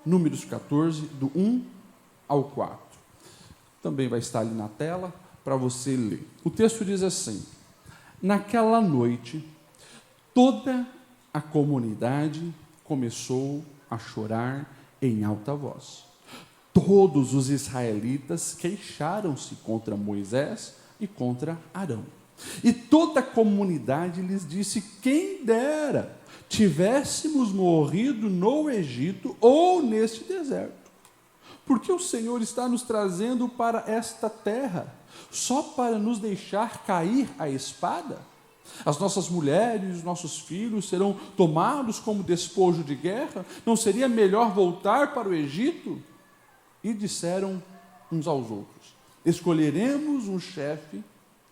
Números 14, do 1 ao 4. Também vai estar ali na tela para você ler. O texto diz assim: naquela noite, toda a comunidade começou a chorar em alta voz. Todos os israelitas queixaram-se contra Moisés e contra Arão. E toda a comunidade lhes disse: quem dera tivéssemos morrido no Egito ou neste deserto. Porque o Senhor está nos trazendo para esta terra, só para nos deixar cair a espada? As nossas mulheres e os nossos filhos serão tomados como despojo de guerra? Não seria melhor voltar para o Egito? E disseram uns aos outros: escolheremos um chefe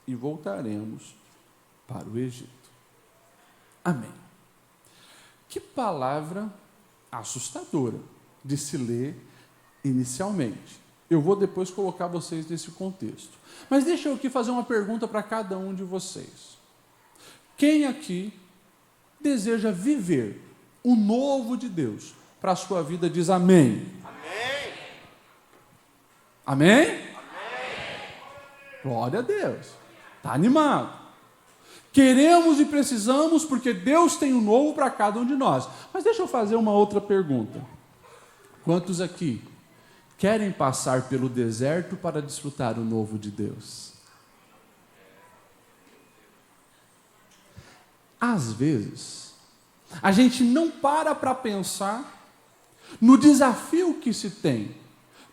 e voltaremos para o Egito. Amém. Que palavra assustadora de se ler inicialmente. Eu vou depois colocar vocês nesse contexto. Mas deixa eu aqui fazer uma pergunta para cada um de vocês. Quem aqui deseja viver o novo de Deus para a sua vida diz amém? Amém. Amém? Amém. Glória a Deus. Está animado. Queremos e precisamos porque Deus tem o novo para cada um de nós. Mas deixa eu fazer uma outra pergunta. Quantos aqui querem passar pelo deserto para desfrutar o novo de Deus? Às vezes, a gente não para pensar no desafio que se tem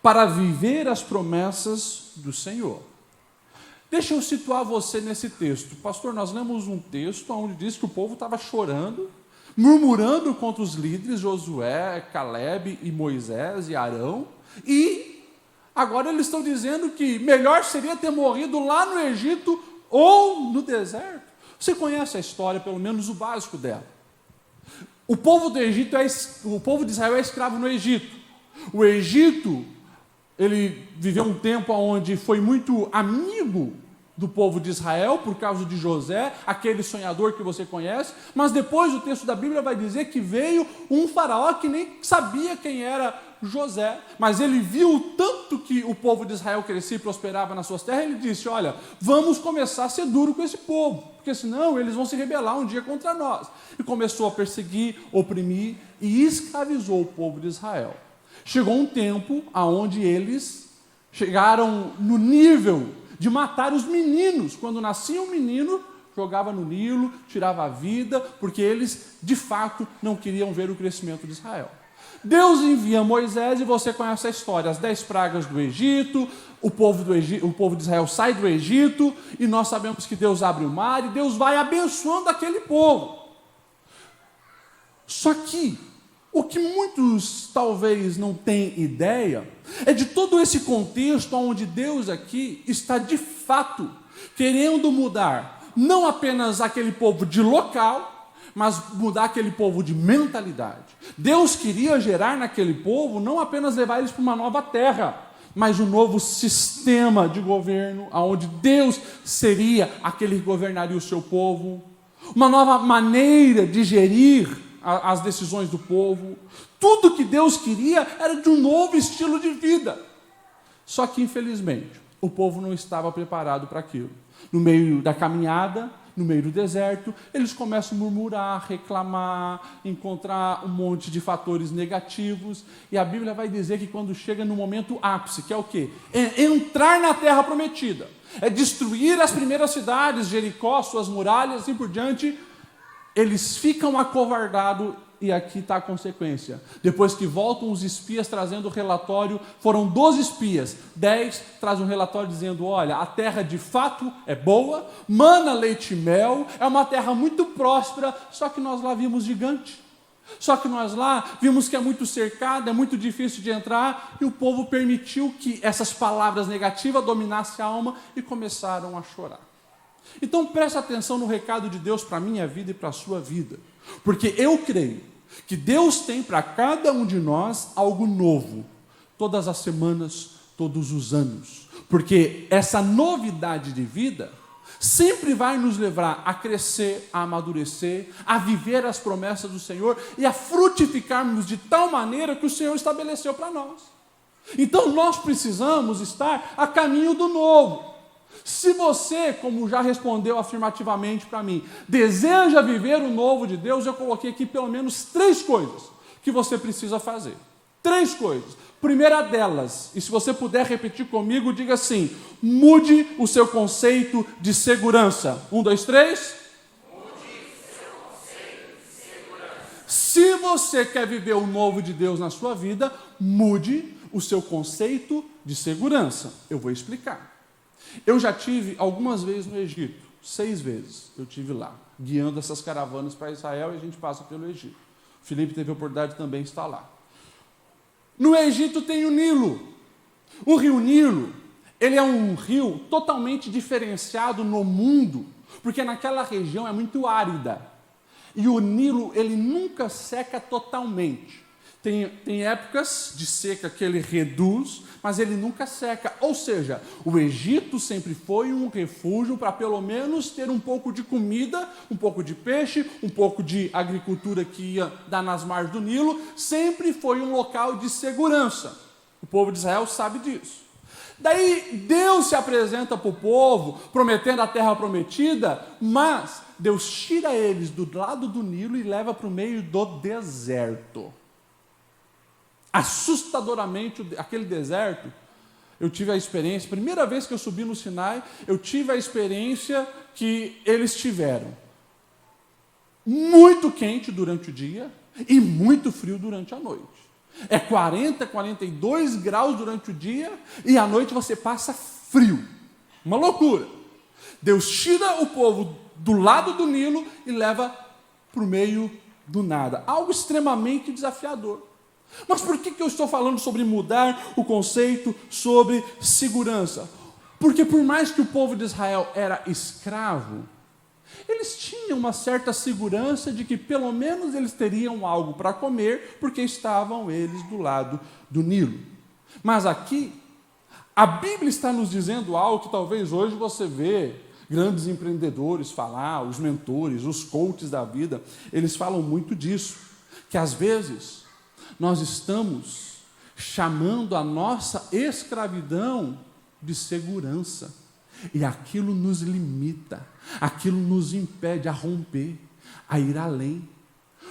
para viver as promessas do Senhor. Deixa eu situar você nesse texto. Pastor, nós lemos um texto onde diz que o povo estava chorando, murmurando contra os líderes, Josué, Caleb e Moisés e Arão, e agora eles estão dizendo que melhor seria ter morrido lá no Egito ou no deserto. Você conhece a história, pelo menos o básico dela. O povo de Israel é escravo no Egito. O Egito, ele viveu um tempo onde foi muito amigo do povo de Israel, por causa de José, aquele sonhador que você conhece, mas depois o texto da Bíblia vai dizer que veio um faraó que nem sabia quem era José, mas ele viu tanto que o povo de Israel crescia e prosperava nas suas terras, ele disse: olha, vamos começar a ser duro com esse povo, porque senão eles vão se rebelar um dia contra nós. E começou a perseguir, oprimir e escravizou o povo de Israel. Chegou um tempo onde eles chegaram no nível de matar os meninos. Quando nascia um menino, jogava no Nilo, tirava a vida, porque eles, de fato, não queriam ver o crescimento de Israel. Deus envia Moisés, e você conhece a história, as 10 pragas do Egito, o povo de Israel sai do Egito, e nós sabemos que Deus abre o mar, e Deus vai abençoando aquele povo. Só que, o que muitos talvez não tenham ideia, é de todo esse contexto onde Deus aqui está de fato querendo mudar, não apenas aquele povo de local, mas mudar aquele povo de mentalidade. Deus queria gerar naquele povo, não apenas levar eles para uma nova terra, mas um novo sistema de governo, onde Deus seria aquele que governaria o seu povo, uma nova maneira de gerir as decisões do povo. Tudo que Deus queria era de um novo estilo de vida. Só que, infelizmente, o povo não estava preparado para aquilo. No meio da caminhada, no meio do deserto, eles começam a murmurar, reclamar, encontrar um monte de fatores negativos, e a Bíblia vai dizer que quando chega no momento ápice, que é o quê? É entrar na terra prometida, é destruir as primeiras cidades, Jericó, suas muralhas, assim por diante, eles ficam acovardados, e aqui está a consequência. Depois que voltam os espias trazendo o relatório, foram 12 espias, 10 trazem um relatório dizendo: olha, a terra de fato é boa, mana leite e mel, é uma terra muito próspera, só que nós lá vimos gigante. Só que nós lá vimos que é muito cercado, é muito difícil de entrar, e o povo permitiu que essas palavras negativas dominassem a alma e começaram a chorar. Então preste atenção no recado de Deus para a minha vida e para a sua vida, porque eu creio que Deus tem para cada um de nós algo novo, todas as semanas, todos os anos, porque essa novidade de vida sempre vai nos levar a crescer, a amadurecer, a viver as promessas do Senhor e a frutificarmos de tal maneira que o Senhor estabeleceu para nós. Então nós precisamos estar a caminho do novo. Se você, como já respondeu afirmativamente para mim, deseja viver o novo de Deus, eu coloquei aqui pelo menos 3 coisas que você precisa fazer. 3 coisas. Primeira delas, e se você puder repetir comigo, diga assim: mude o seu conceito de segurança. 1, 2, 3. Mude seu conceito de segurança. Se você quer viver o novo de Deus na sua vida, mude o seu conceito de segurança. Eu vou explicar. Eu já tive algumas vezes no Egito, 6 vezes eu tive lá, guiando essas caravanas para Israel e a gente passa pelo Egito. O Felipe teve a oportunidade de também estar lá. No Egito tem o Nilo. O rio Nilo, ele é um rio totalmente diferenciado no mundo, porque naquela região é muito árida. E o Nilo, ele nunca seca totalmente. Tem épocas de seca que ele reduz, mas ele nunca seca. Ou seja, o Egito sempre foi um refúgio para pelo menos ter um pouco de comida, um pouco de peixe, um pouco de agricultura que ia dar nas margens do Nilo. Sempre foi um local de segurança. O povo de Israel sabe disso. Daí Deus se apresenta para o povo, prometendo a terra prometida, mas Deus tira eles do lado do Nilo e leva para o meio do deserto. Assustadoramente, aquele deserto, eu tive a experiência, primeira vez que eu subi no Sinai, eu tive a experiência que eles tiveram. Muito quente durante o dia e muito frio durante a noite. É 40, 42 graus durante o dia e à noite você passa frio. Uma loucura. Deus tira o povo do lado do Nilo e leva para o meio do nada. Algo extremamente desafiador. Mas por que eu estou falando sobre mudar o conceito sobre segurança? Porque por mais que o povo de Israel era escravo, eles tinham uma certa segurança de que pelo menos eles teriam algo para comer, porque estavam eles do lado do Nilo. Mas aqui, a Bíblia está nos dizendo algo que talvez hoje você vê grandes empreendedores falar, os mentores, os coaches da vida, eles falam muito disso, que às vezes nós estamos chamando a nossa escravidão de segurança. E aquilo nos limita, aquilo nos impede a romper, a ir além.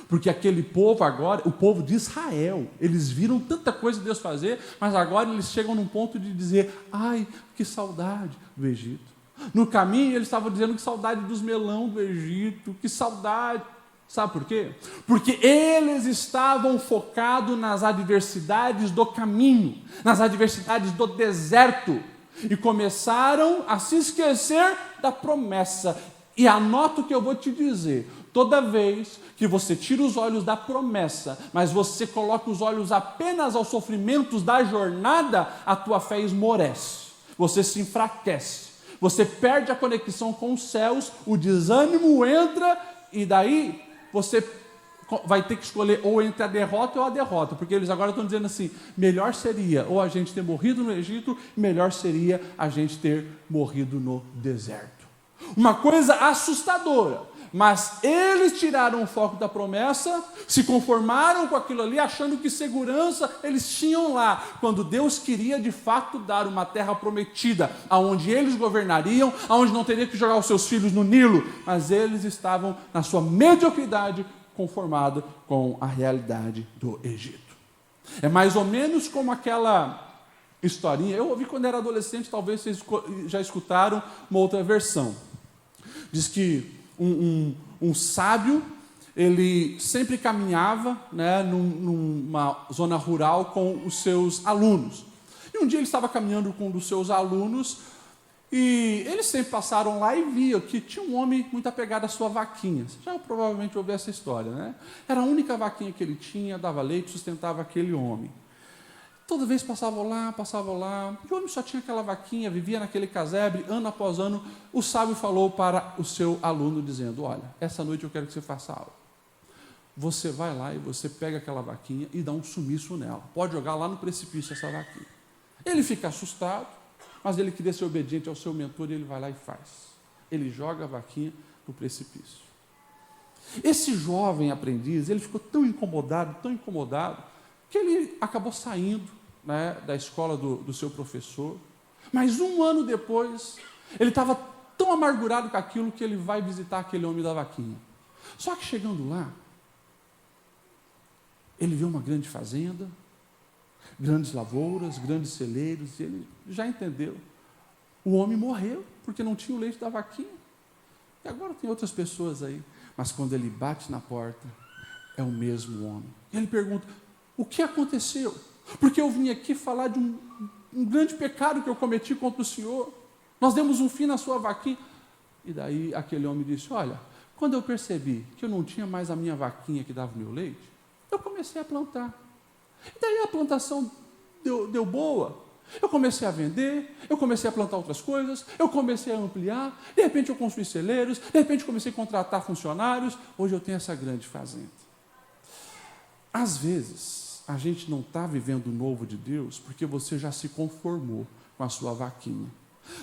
Porque aquele povo agora, o povo de Israel, eles viram tanta coisa Deus fazer, mas agora eles chegam num ponto de dizer: ai, que saudade do Egito. No caminho eles estavam dizendo que saudade dos melão do Egito, que saudade. Sabe por quê? Porque eles estavam focados nas adversidades do caminho, nas adversidades do deserto, e começaram a se esquecer da promessa. E anota o que eu vou te dizer: toda vez que você tira os olhos da promessa, mas você coloca os olhos apenas aos sofrimentos da jornada, a tua fé esmorece, você se enfraquece, você perde a conexão com os céus, o desânimo entra, e daí você vai ter que escolher ou entre a derrota ou a derrota, porque eles agora estão dizendo assim: melhor seria ou a gente ter morrido no Egito, melhor seria a gente ter morrido no deserto. Uma coisa assustadora, mas eles tiraram o foco da promessa, se conformaram com aquilo ali, achando que segurança eles tinham lá, quando Deus queria de fato dar uma terra prometida, aonde eles governariam, aonde não teriam que jogar os seus filhos no Nilo, mas eles estavam na sua mediocridade conformado com a realidade do Egito. É mais ou menos como aquela historinha, eu ouvi quando era adolescente, talvez vocês já escutaram uma outra versão. Diz que um sábio, ele sempre caminhava, né, numa zona rural com os seus alunos. E um dia ele estava caminhando com um dos seus alunos, e eles sempre passaram lá e viam que tinha um homem muito apegado à sua vaquinha. Você já provavelmente ouviu essa história, né? Era a única vaquinha que ele tinha, dava leite, sustentava aquele homem. Toda vez passavam lá, e o homem só tinha aquela vaquinha, vivia naquele casebre, ano após ano. O sábio falou para o seu aluno, dizendo: olha, essa noite eu quero que você faça algo. Você vai lá e você pega aquela vaquinha e dá um sumiço nela. Pode jogar lá no precipício essa vaquinha. Ele fica assustado, mas ele queria ser obediente ao seu mentor e ele vai lá e faz. Ele joga a vaquinha no precipício. Esse jovem aprendiz, ele ficou tão incomodado, que ele acabou saindo, né, da escola do seu professor. Mas 1 ano depois, ele estava tão amargurado com aquilo que ele vai visitar aquele homem da vaquinha. Só que chegando lá, ele viu uma grande fazenda, grandes lavouras, grandes celeiros, e ele já entendeu. O homem morreu porque não tinha o leite da vaquinha. E agora tem outras pessoas aí. Mas quando ele bate na porta, é o mesmo homem. E ele pergunta, o que aconteceu? Porque eu vim aqui falar de um grande pecado que eu cometi contra o Senhor. Nós demos um fim na sua vaquinha. E daí aquele homem disse, olha, quando eu percebi que eu não tinha mais a minha vaquinha que dava o meu leite, eu comecei a plantar. E daí a plantação deu boa. Eu comecei a vender, eu comecei a plantar outras coisas, eu comecei a ampliar, de repente eu construí celeiros, de repente comecei a contratar funcionários, hoje eu tenho essa grande fazenda. Às vezes, a gente não está vivendo o novo de Deus porque você já se conformou com a sua vaquinha.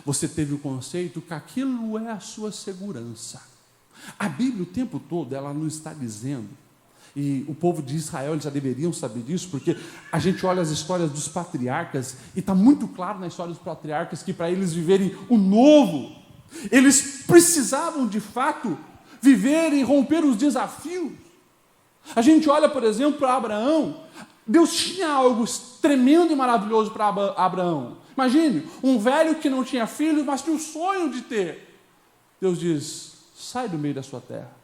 Você teve o conceito que aquilo é a sua segurança. A Bíblia o tempo todo, ela não está dizendo, e o povo de Israel, eles já deveriam saber disso, porque a gente olha as histórias dos patriarcas, e está muito claro na história dos patriarcas, que para eles viverem o novo, eles precisavam de fato viver e romper os desafios. A gente olha, por exemplo, para Abraão. Deus tinha algo tremendo e maravilhoso para Abraão. Imagine, um velho que não tinha filhos, mas tinha o sonho de ter. Deus diz, sai do meio da sua terra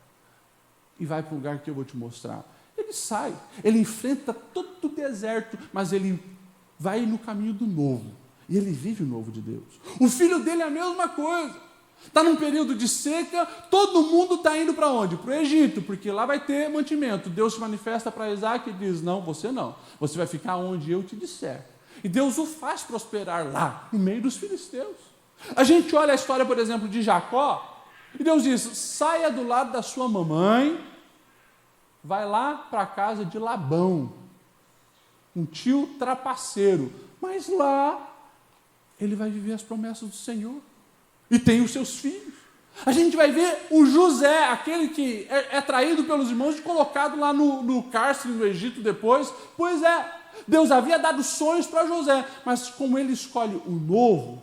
e vai para um lugar que eu vou te mostrar. Ele sai, ele enfrenta todo o deserto, mas ele vai no caminho do novo, e ele vive o novo de Deus. O filho dele é a mesma coisa, está num período de seca, todo mundo está indo para onde? Para o Egito, porque lá vai ter mantimento. Deus se manifesta para Isaac e diz, não, você vai ficar onde eu te disser. E Deus o faz prosperar lá, no meio dos filisteus. A gente olha a história, por exemplo, de Jacó, e Deus diz, saia do lado da sua mamãe, vai lá para a casa de Labão, um tio trapaceiro, mas lá ele vai viver as promessas do Senhor, e tem os seus filhos. A gente vai ver o José, aquele que é traído pelos irmãos e colocado lá no cárcere no Egito depois. Pois é, Deus havia dado sonhos para José, mas como ele escolhe o novo,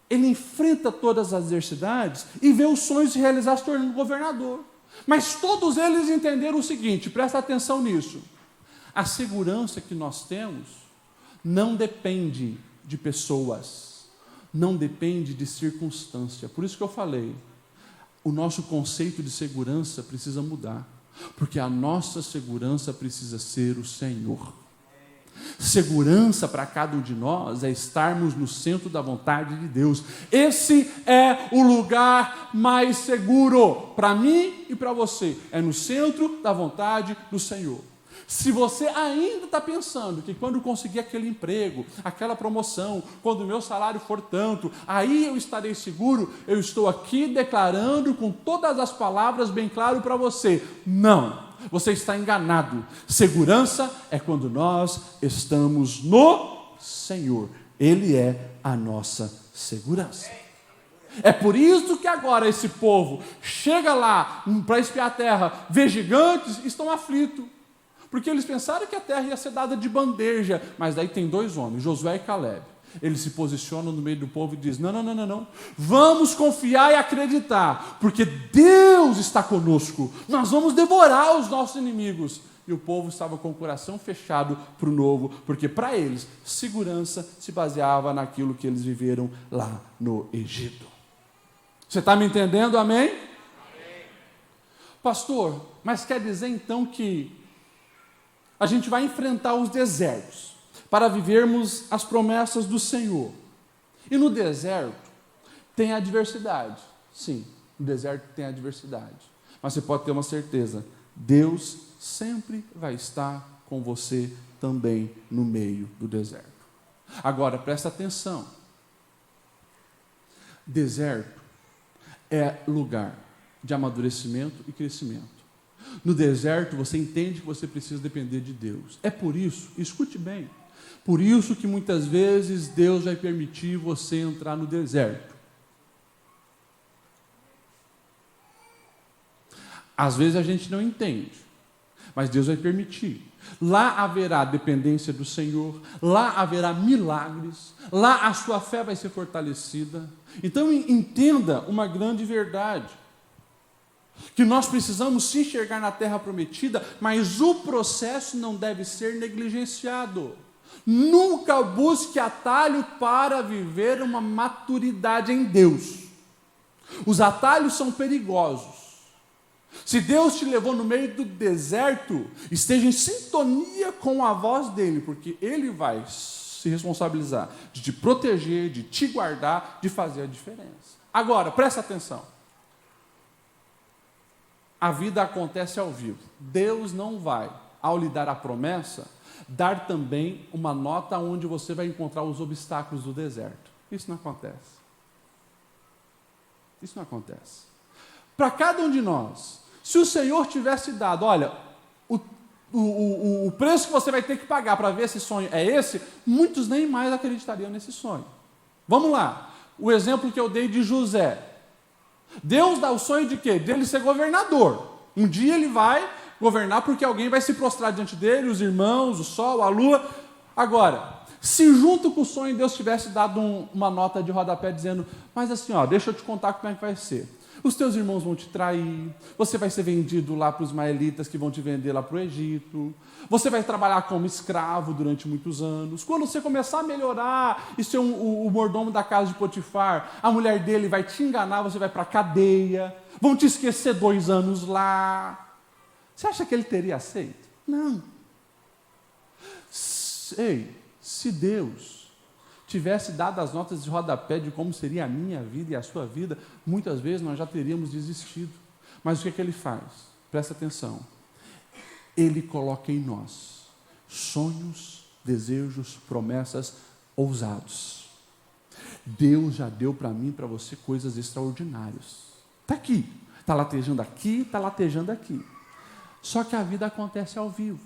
ele enfrenta todas as adversidades e vê os sonhos se realizar se tornando governador. Mas todos eles entenderam o seguinte, presta atenção nisso, a segurança que nós temos não depende de pessoas, não depende de circunstância. Por isso que eu falei, o nosso conceito de segurança precisa mudar, porque a nossa segurança precisa ser o Senhor. Segurança para cada um de nós é estarmos no centro da vontade de Deus. Esse é o lugar mais seguro para mim e para você. É no centro da vontade do Senhor. Se você ainda está pensando que quando conseguir aquele emprego, aquela promoção, quando o meu salário for tanto, aí eu estarei seguro, eu estou aqui declarando com todas as palavras bem claro para você, não. Você está enganado. Segurança é quando nós estamos no Senhor. Ele é a nossa segurança. É por isso que agora esse povo chega lá para espiar a terra, vê gigantes, estão aflitos. Porque eles pensaram que a terra ia ser dada de bandeja. Mas daí tem 2 homens, Josué e Caleb. Eles se posicionam no meio do povo e dizem, não, vamos confiar e acreditar, porque Deus está conosco, nós vamos devorar os nossos inimigos. E o povo estava com o coração fechado para o novo, porque para eles, segurança se baseava naquilo que eles viveram lá no Egito. Você está me entendendo, amém? Amém. Pastor, mas quer dizer então que a gente vai enfrentar os desertos para vivermos as promessas do Senhor. E no deserto tem adversidade. Sim, no deserto tem adversidade. Mas você pode ter uma certeza, Deus sempre vai estar com você também no meio do deserto. Agora, presta atenção. Deserto é lugar de amadurecimento e crescimento. No deserto, você entende que você precisa depender de Deus. É por isso, escute bem, por isso que muitas vezes Deus vai permitir você entrar no deserto. Às vezes a gente não entende, mas Deus vai permitir. Lá haverá dependência do Senhor, lá haverá milagres, lá a sua fé vai ser fortalecida. Então entenda uma grande verdade, que nós precisamos se enxergar na terra prometida, mas o processo não deve ser negligenciado. Nunca busque atalho para viver uma maturidade em Deus. Os atalhos são perigosos. Se Deus te levou no meio do deserto, esteja em sintonia com a voz dele, porque ele vai se responsabilizar de te proteger, de te guardar, de fazer a diferença. Agora, presta atenção. A vida acontece ao vivo. Deus não vai, ao lhe dar a promessa, dar também uma nota onde você vai encontrar os obstáculos do deserto. Isso não acontece. Isso não acontece. Para cada um de nós, se o Senhor tivesse dado, olha, o preço que você vai ter que pagar para ver esse sonho é esse, muitos nem mais acreditariam nesse sonho. Vamos lá, o exemplo que eu dei de José. Deus dá o sonho de quê? Dele ser governador. Um dia ele vai governar porque alguém vai se prostrar diante dele, os irmãos, o sol, a lua. Agora, se junto com o sonho Deus tivesse dado uma nota de rodapé dizendo, mas assim, deixa eu te contar como é que vai ser. Os teus irmãos vão te trair, você vai ser vendido lá para os ismaelitas que vão te vender lá para o Egito, você vai trabalhar como escravo durante muitos anos. Quando você começar a melhorar e ser o mordomo da casa de Potifar, a mulher dele vai te enganar, você vai para a cadeia, vão te esquecer 2 anos lá. Você acha que ele teria aceito? Não. Se Deus tivesse dado as notas de rodapé de como seria a minha vida e a sua vida, muitas vezes nós já teríamos desistido. Mas o que é que ele faz? Presta atenção. Ele coloca em nós sonhos, desejos, promessas ousados. Deus já deu para mim e para você coisas extraordinárias. Está aqui, está latejando aqui, está latejando aqui. Só que a vida acontece ao vivo.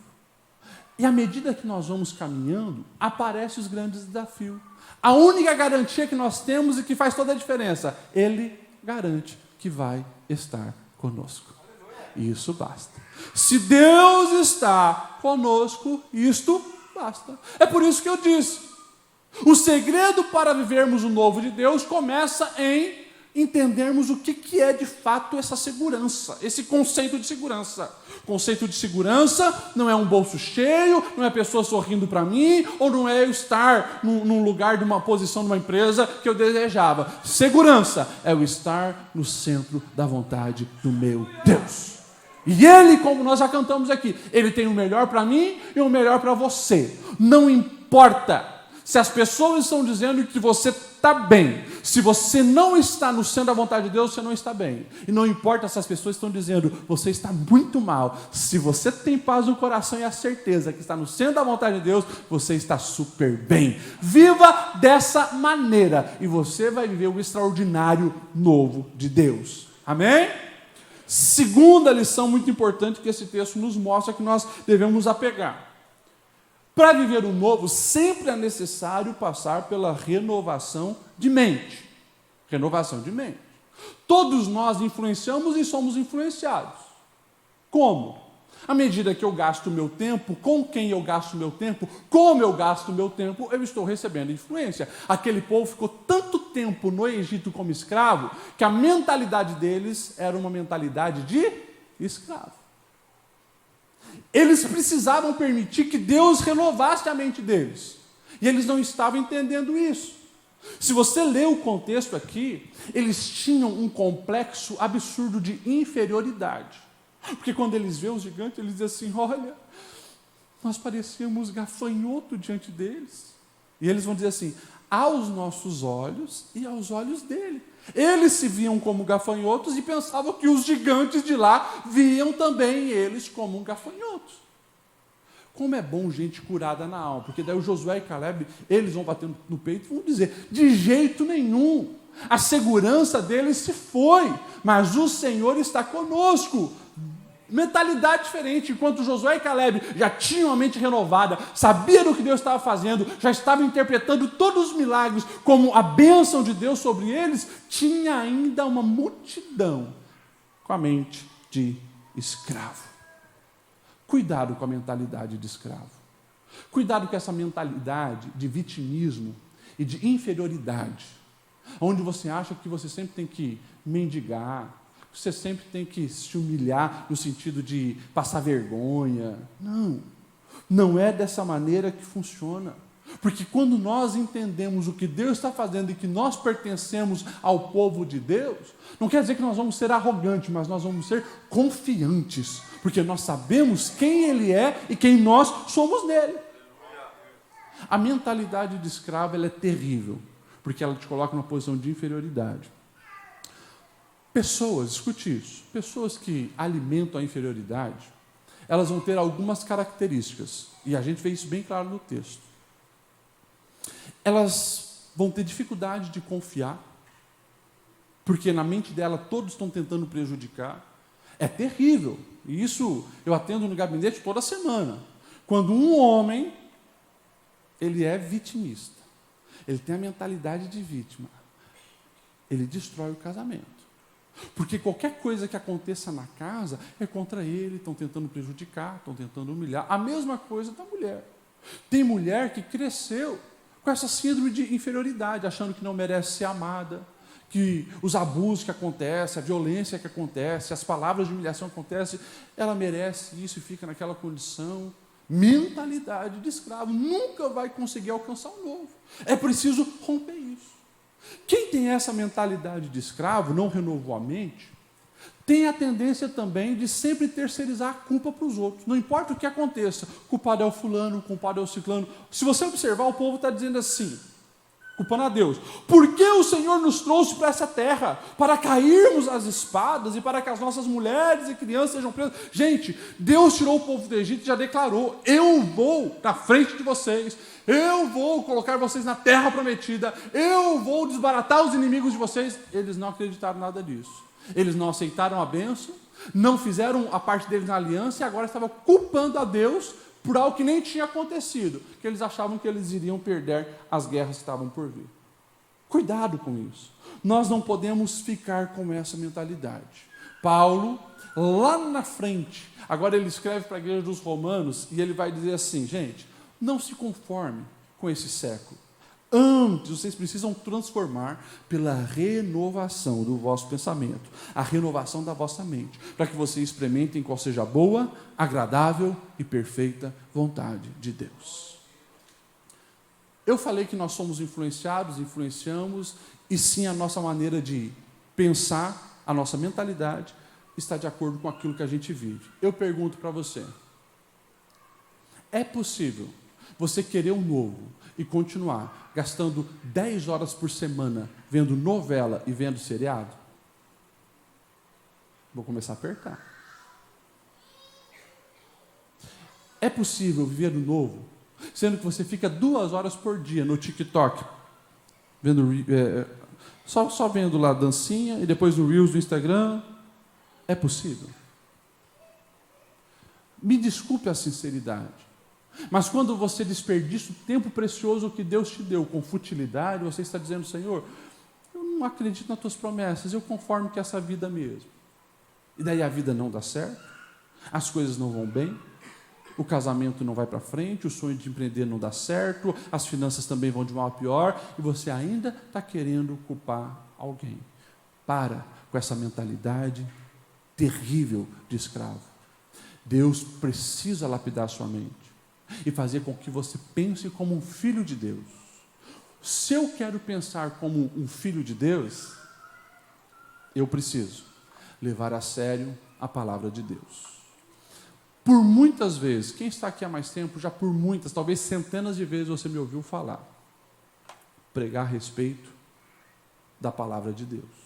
E à medida que nós vamos caminhando, aparecem os grandes desafios. A única garantia que nós temos e que faz toda a diferença, Ele garante que vai estar conosco. E isso basta. Se Deus está conosco, isto basta. É por isso que eu disse, o segredo para vivermos o novo de Deus começa em entendermos o que é de fato essa segurança, esse conceito de segurança. O conceito de segurança não é um bolso cheio, não é a pessoa sorrindo para mim, ou não é eu estar num lugar de uma posição numa empresa que eu desejava. Segurança é o estar no centro da vontade do meu Deus. E Ele, como nós já cantamos aqui, Ele tem o melhor para mim e o melhor para você. Não importa se as pessoas estão dizendo que você está bem. Se você não está no centro da vontade de Deus, você não está bem. E não importa se as pessoas estão dizendo, você está muito mal. Se você tem paz no coração e a certeza que está no centro da vontade de Deus, você está super bem. Viva dessa maneira e você vai viver o extraordinário novo de Deus. Amém? Segunda lição muito importante que esse texto nos mostra que nós devemos apegar. Para viver o novo, sempre é necessário passar pela renovação de mente. Renovação de mente. Todos nós influenciamos e somos influenciados. Como? À medida que eu gasto o meu tempo, com quem eu gasto o meu tempo, como eu gasto o meu tempo, eu estou recebendo influência. Aquele povo ficou tanto tempo no Egito como escravo, que a mentalidade deles era uma mentalidade de escravo. Eles precisavam permitir que Deus renovasse a mente deles. E eles não estavam entendendo isso. Se você lê o contexto aqui, eles tinham um complexo absurdo de inferioridade. Porque quando eles veem os gigantes, eles dizem assim, olha, nós parecíamos gafanhoto diante deles. E eles vão dizer assim, aos nossos olhos e aos olhos dele. Eles se viam como gafanhotos e pensavam que os gigantes de lá viam também eles como gafanhotos. Como é bom gente curada na alma, porque daí o Josué e Caleb, eles vão bater no peito e vão dizer, de jeito nenhum, a segurança deles se foi, mas o Senhor está conosco. Mentalidade diferente, enquanto Josué e Caleb já tinham a mente renovada, sabiam o que Deus estava fazendo, já estavam interpretando todos os milagres como a bênção de Deus sobre eles, tinha ainda uma multidão com a mente de escravo. Cuidado com a mentalidade de escravo. Cuidado com essa mentalidade de vitimismo e de inferioridade, onde você acha que você sempre tem que mendigar, você sempre tem que se humilhar no sentido de passar vergonha. Não é dessa maneira que funciona. Porque quando nós entendemos o que Deus está fazendo e que nós pertencemos ao povo de Deus, não quer dizer que nós vamos ser arrogantes, mas nós vamos ser confiantes, porque nós sabemos quem Ele é e quem nós somos nele. A mentalidade de escravo, ela é terrível, porque ela te coloca numa posição de inferioridade. Pessoas, escute isso, pessoas que alimentam a inferioridade, elas vão ter algumas características, e a gente vê isso bem claro no texto. Elas vão ter dificuldade de confiar, porque na mente dela todos estão tentando prejudicar. É terrível, e isso eu atendo no gabinete toda semana. Quando um homem, ele é vitimista, ele tem a mentalidade de vítima, ele destrói o casamento. Porque qualquer coisa que aconteça na casa é contra ele, estão tentando prejudicar, estão tentando humilhar. A mesma coisa da mulher. Tem mulher que cresceu com essa síndrome de inferioridade, achando que não merece ser amada, que os abusos que acontecem, a violência que acontece, as palavras de humilhação que acontecem, ela merece isso e fica naquela condição. Mentalidade de escravo, nunca vai conseguir alcançar o novo. É preciso romper isso. Quem tem essa mentalidade de escravo, não renovou a mente, tem a tendência também de sempre terceirizar a culpa para os outros. Não importa o que aconteça, culpado é o fulano, culpado é o ciclano. Se você observar, o povo está dizendo assim, culpando a Deus. Por que o Senhor nos trouxe para essa terra? Para cairmos às espadas e para que as nossas mulheres e crianças sejam presas. Gente, Deus tirou o povo do Egito e já declarou, eu vou na frente de vocês, eu vou colocar vocês na terra prometida, eu vou desbaratar os inimigos de vocês. Eles não acreditaram nada disso. Eles não aceitaram a bênção, não fizeram a parte deles na aliança e agora estavam culpando a Deus por algo que nem tinha acontecido, que eles achavam que eles iriam perder as guerras que estavam por vir. Cuidado com isso. Nós não podemos ficar com essa mentalidade. Paulo, lá na frente, agora ele escreve para a igreja dos Romanos e ele vai dizer assim, gente, não se conforme com esse século. Antes, vocês precisam transformar pela renovação do vosso pensamento, a renovação da vossa mente, para que vocês experimentem qual seja a boa, agradável e perfeita vontade de Deus. Eu falei que nós somos influenciados, influenciamos, e sim a nossa maneira de pensar, a nossa mentalidade, está de acordo com aquilo que a gente vive. Eu pergunto para você, é possível você querer um novo e continuar gastando 10 horas por semana vendo novela e vendo seriado? Vou começar a apertar. É possível viver o novo, sendo que você fica 2 horas por dia no TikTok, vendo, só vendo lá dancinha e depois no Reels do Instagram? É possível? Me desculpe a sinceridade, mas quando você desperdiça o tempo precioso que Deus te deu com futilidade, você está dizendo, Senhor, eu não acredito nas tuas promessas, eu conformo que essa vida mesmo. E daí a vida não dá certo, as coisas não vão bem, o casamento não vai para frente, o sonho de empreender não dá certo, as finanças também vão de mal a pior, e você ainda está querendo culpar alguém. Para com essa mentalidade terrível de escravo. Deus precisa lapidar sua mente e fazer com que você pense como um filho de Deus. Se eu quero pensar como um filho de Deus, eu preciso levar a sério a palavra de Deus. Por muitas vezes, quem está aqui há mais tempo, já por muitas, talvez centenas de vezes você me ouviu falar, pregar a respeito da palavra de Deus.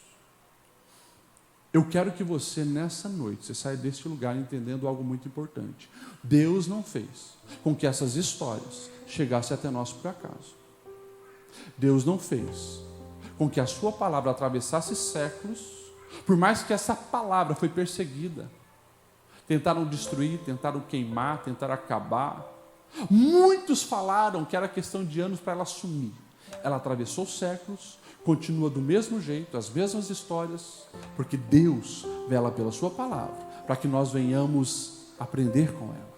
Eu quero que você, nessa noite, você saia deste lugar entendendo algo muito importante. Deus não fez com que essas histórias chegassem até nós por acaso. Deus não fez com que a sua palavra atravessasse séculos, por mais que essa palavra foi perseguida. Tentaram destruir, tentaram queimar, tentaram acabar. Muitos falaram que era questão de anos para ela sumir. Ela atravessou séculos, continua do mesmo jeito, as mesmas histórias, porque Deus vela pela sua palavra, para que nós venhamos aprender com ela,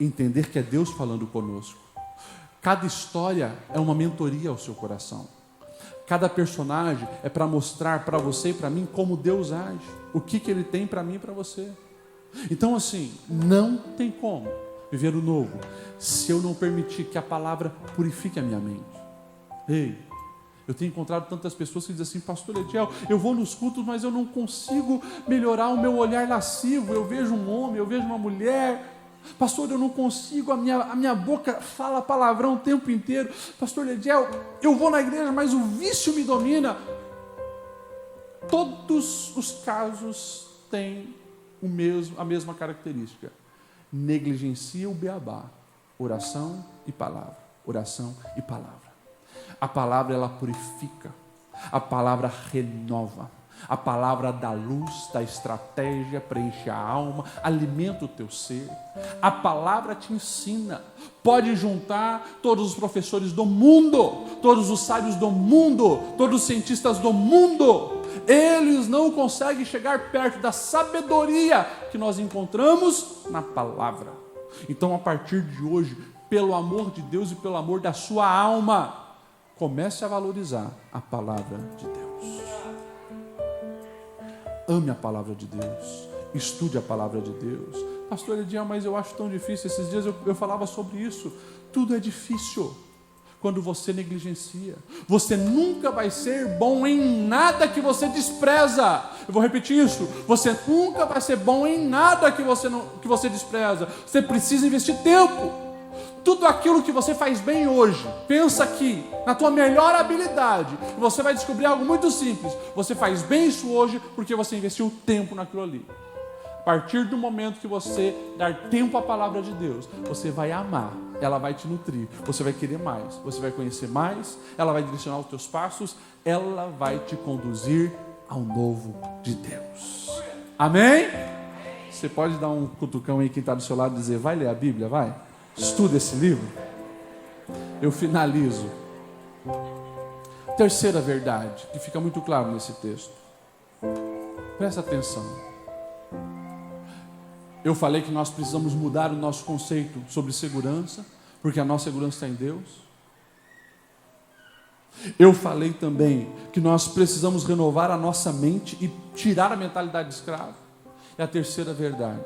entender que é Deus falando conosco. Cada história é uma mentoria ao seu coração. Cada personagem é para mostrar para você e para mim como Deus age, o que Ele tem para mim e para você. Então assim, não tem como viver o novo se eu não permitir que a palavra purifique a minha mente. Ei, eu tenho encontrado tantas pessoas que dizem assim: pastor Ediel, eu vou nos cultos, mas eu não consigo melhorar o meu olhar lascivo. Eu vejo um homem, eu vejo uma mulher. Pastor, eu não consigo, a minha boca fala palavrão o tempo inteiro. Pastor Ediel, eu vou na igreja, mas o vício me domina. Todos os casos têm a mesma característica. Negligencia o beabá. Oração e palavra. Oração e palavra. A palavra, ela purifica. A palavra renova. A palavra dá luz, dá estratégia, preenche a alma, alimenta o teu ser. A palavra te ensina. Pode juntar todos os professores do mundo, todos os sábios do mundo, todos os cientistas do mundo. Eles não conseguem chegar perto da sabedoria que nós encontramos na palavra. Então, a partir de hoje, pelo amor de Deus e pelo amor da sua alma, comece a valorizar a palavra de Deus. Ame a palavra de Deus. Estude a palavra de Deus. Pastor Ediel, mas eu acho tão difícil. Esses dias eu falava sobre isso. Tudo é difícil quando você negligencia. Você nunca vai ser bom em nada que você despreza. Eu vou repetir isso. Você nunca vai ser bom em nada que você despreza. Você precisa investir tempo. Tudo aquilo que você faz bem hoje, pensa aqui, na tua melhor habilidade, e você vai descobrir algo muito simples. Você faz bem isso hoje porque você investiu tempo naquilo ali. A partir do momento que você dar tempo à palavra de Deus, você vai amar, ela vai te nutrir, você vai querer mais, você vai conhecer mais, ela vai direcionar os teus passos, ela vai te conduzir ao novo de Deus. Amém? Você pode dar um cutucão aí quem está do seu lado e dizer: vai ler a Bíblia, vai? Estuda esse livro. Eu finalizo. Terceira verdade, que fica muito claro nesse texto. Presta atenção. Eu falei que nós precisamos mudar o nosso conceito sobre segurança, porque a nossa segurança está em Deus. Eu falei também que nós precisamos renovar a nossa mente e tirar a mentalidade de escravo. E a terceira verdade,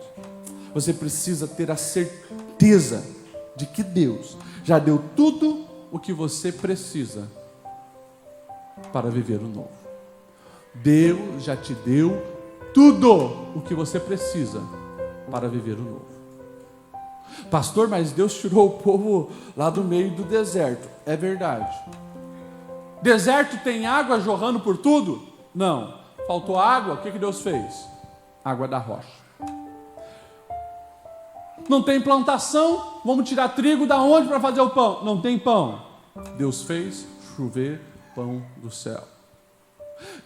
você precisa ter a certeza de que Deus já deu tudo o que você precisa para viver o novo. Deus já te deu tudo o que você precisa para viver o novo. Pastor, mas Deus tirou o povo lá do meio do deserto. É verdade. Deserto tem água jorrando por tudo? Não. Faltou água, o que Deus fez? Água da rocha. Não tem plantação, vamos tirar trigo da onde para fazer o pão? Não tem pão. Deus fez chover pão do céu.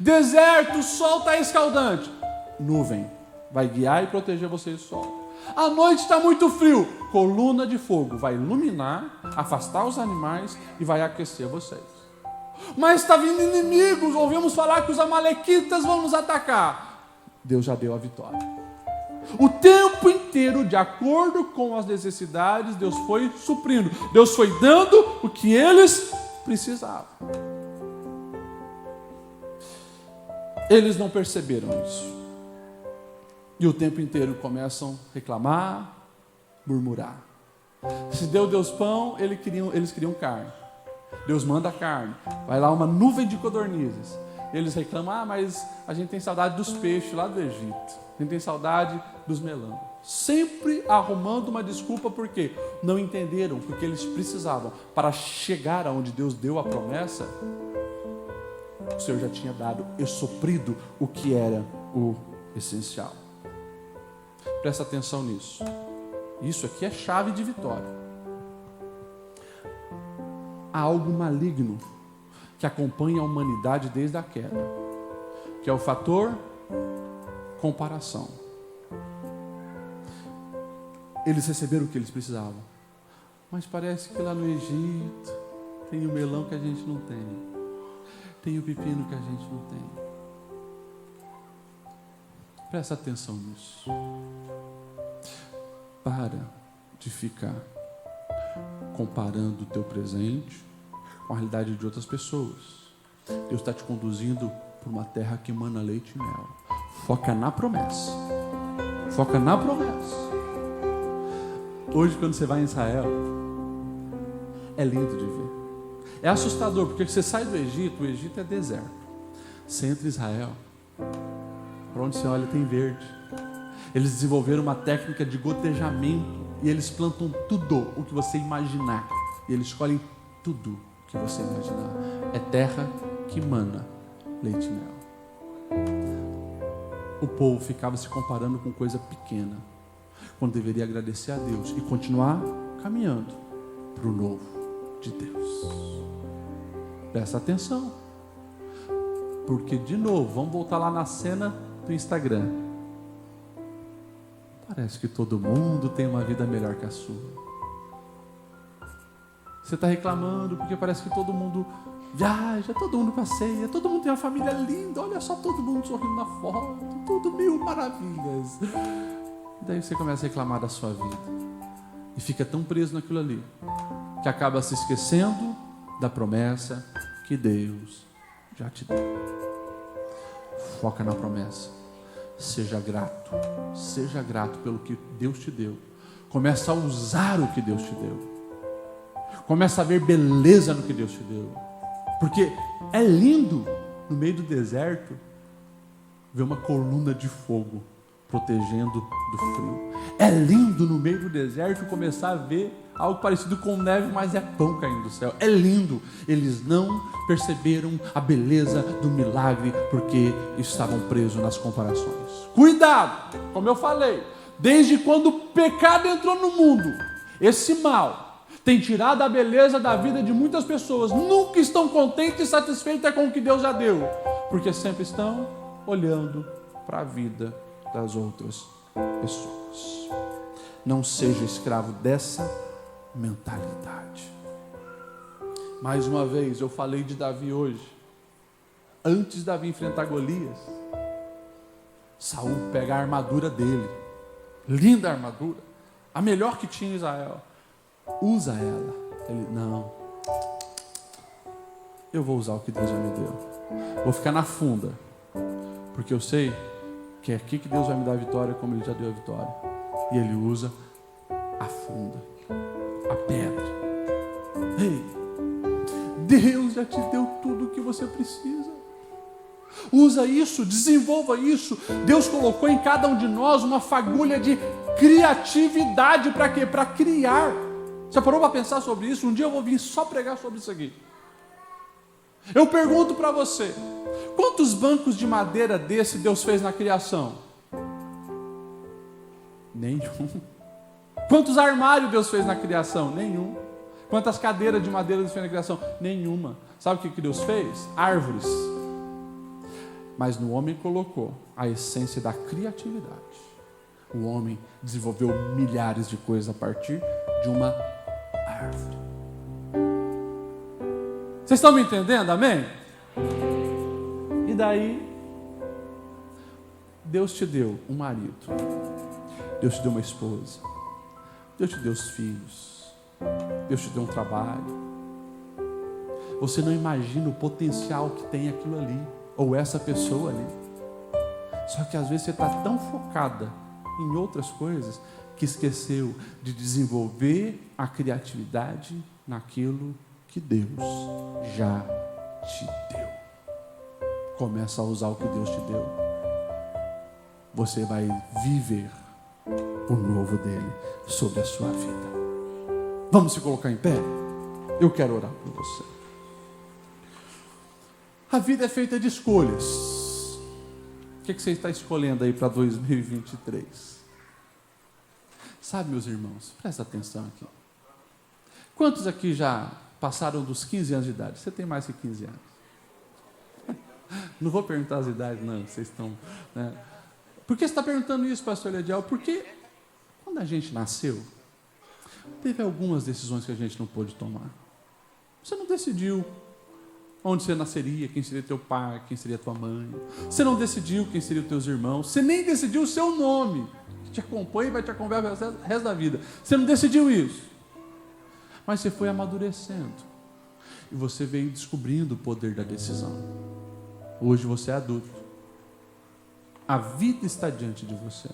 Deserto, o sol está escaldante. Nuvem vai guiar e proteger vocês do sol. A noite está muito frio. Coluna de fogo vai iluminar, afastar os animais e vai aquecer vocês. Mas está vindo inimigos, ouvimos falar que os amalequitas vão nos atacar. Deus já deu a vitória. O tempo inteiro, de acordo com as necessidades, Deus foi suprindo. Deus foi dando o que eles precisavam. Eles não perceberam isso. E o tempo inteiro começam a reclamar, murmurar. Se Deus pão, eles queriam carne. Deus manda carne. Vai lá uma nuvem de codornizes. Eles reclamam: mas a gente tem saudade dos peixes lá do Egito. A gente tem saudade dos melãos. Sempre arrumando uma desculpa, porque não entenderam o que eles precisavam para chegar aonde Deus deu a promessa. O Senhor já tinha dado e suprido o que era o essencial. Presta atenção nisso. Isso aqui é chave de vitória. Há algo maligno que acompanha a humanidade desde a queda, que é o fator comparação. Eles receberam o que eles precisavam, mas parece que lá no Egito tem o melão que a gente não tem, tem o pepino que a gente não tem. Presta atenção nisso. Para de ficar comparando o teu presente com a realidade de outras pessoas. Deus está te conduzindo para uma terra que emana leite e mel. Foca na promessa. Foca na promessa. Hoje, quando você vai em Israel, é lindo de ver. É assustador, porque você sai do Egito, o Egito é deserto. Você entra em Israel, para onde você olha tem verde. Eles desenvolveram uma técnica de gotejamento e eles plantam tudo o que você imaginar. E eles escolhem tudo o que você imaginar. É terra que emana leite e mel. O povo ficava se comparando com coisa pequena, quando deveria agradecer a Deus e continuar caminhando para o novo de Deus. Presta atenção, porque de novo, vamos voltar lá na cena do Instagram. Parece que todo mundo tem uma vida melhor que a sua. Você está reclamando porque parece que todo mundo viaja, todo mundo passeia, todo mundo tem uma família linda, olha só todo mundo sorrindo na foto, tudo mil maravilhas. E daí você começa a reclamar da sua vida e fica tão preso naquilo ali que acaba se esquecendo da promessa que Deus já te deu. Foca na promessa. Seja grato pelo que Deus te deu. Começa a usar o que Deus te deu. Começa a ver beleza no que Deus te deu. Porque é lindo, no meio do deserto, ver uma coluna de fogo protegendo do frio. É lindo, no meio do deserto, começar a ver algo parecido com neve, mas é pão caindo do céu. É lindo. Eles não perceberam a beleza do milagre, porque estavam presos nas comparações. Cuidado, como eu falei, desde quando o pecado entrou no mundo, esse mal tem tirado a beleza da vida de muitas pessoas. Nunca estão contentes e satisfeitas com o que Deus já deu, porque sempre estão olhando para a vida das outras pessoas. Não seja escravo dessa mentalidade. Mais uma vez, eu falei de Davi hoje. Antes de Davi enfrentar Golias, Saul pega a armadura dele, linda armadura, a melhor que tinha em Israel, usa ela. Ele, não, eu vou usar o que Deus já me deu, vou ficar na funda, porque eu sei que é aqui que Deus vai me dar a vitória, como Ele já deu a vitória. E ele usa a funda, a pedra. Ei, Deus já te deu tudo o que você precisa. Usa isso, desenvolva isso. Deus colocou em cada um de nós uma fagulha de criatividade. Para quê? Para criar. Você parou para pensar sobre isso? Um dia eu vou vir só pregar sobre isso aqui. Eu pergunto para você, quantos bancos de madeira desse Deus fez na criação? Nenhum. Quantos armários Deus fez na criação? Nenhum. Quantas cadeiras de madeira Deus fez na criação? Nenhuma. Sabe o que Deus fez? Árvores. Mas no homem colocou a essência da criatividade. O homem desenvolveu milhares de coisas a partir de uma árvore. Vocês estão me entendendo? Amém? E daí, Deus te deu um marido, Deus te deu uma esposa, Deus te deu os filhos, Deus te deu um trabalho. Você não imagina o potencial que tem aquilo ali, ou essa pessoa ali. Só que às vezes você está tão focada em outras coisas que esqueceu de desenvolver a criatividade naquilo que Deus já te deu. Começa a usar o que Deus te deu. Você vai viver o novo dele sobre a sua vida. Vamos se colocar em pé? Eu quero orar por você. A vida é feita de escolhas. O que você está escolhendo aí para 2023? Sabe, meus irmãos, presta atenção aqui. Quantos aqui já passaram dos 15 anos de idade? Você tem mais que 15 anos. Não vou perguntar as idades, não. Vocês estão... Né? Por que você está perguntando isso, pastor Ledial? Porque quando a gente nasceu, teve algumas decisões que a gente não pôde tomar. Você não decidiu onde você nasceria, quem seria teu pai, quem seria tua mãe. Você não decidiu quem seriam teus irmãos. Você nem decidiu o seu nome, que te acompanha e vai te acompanhar o resto da vida. Você não decidiu isso. Mas você foi amadurecendo. E você veio descobrindo o poder da decisão. Hoje você é adulto. A vida está diante de você.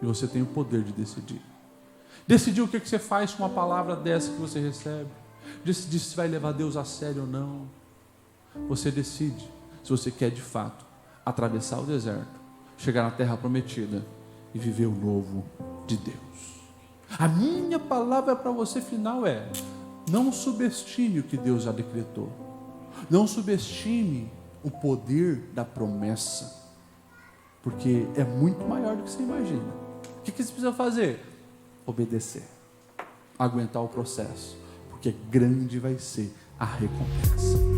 E você tem o poder de decidir. Decidir o que você faz com uma palavra dessa que você recebe. Decidir se vai levar Deus a sério ou não. Você decide se você quer de fato atravessar o deserto, chegar na terra prometida e viver o novo de Deus. A minha palavra para você final é: não subestime o que Deus já decretou. Não subestime o poder da promessa, porque é muito maior do que você imagina. O que você precisa fazer? Obedecer, aguentar o processo, porque grande vai ser a recompensa.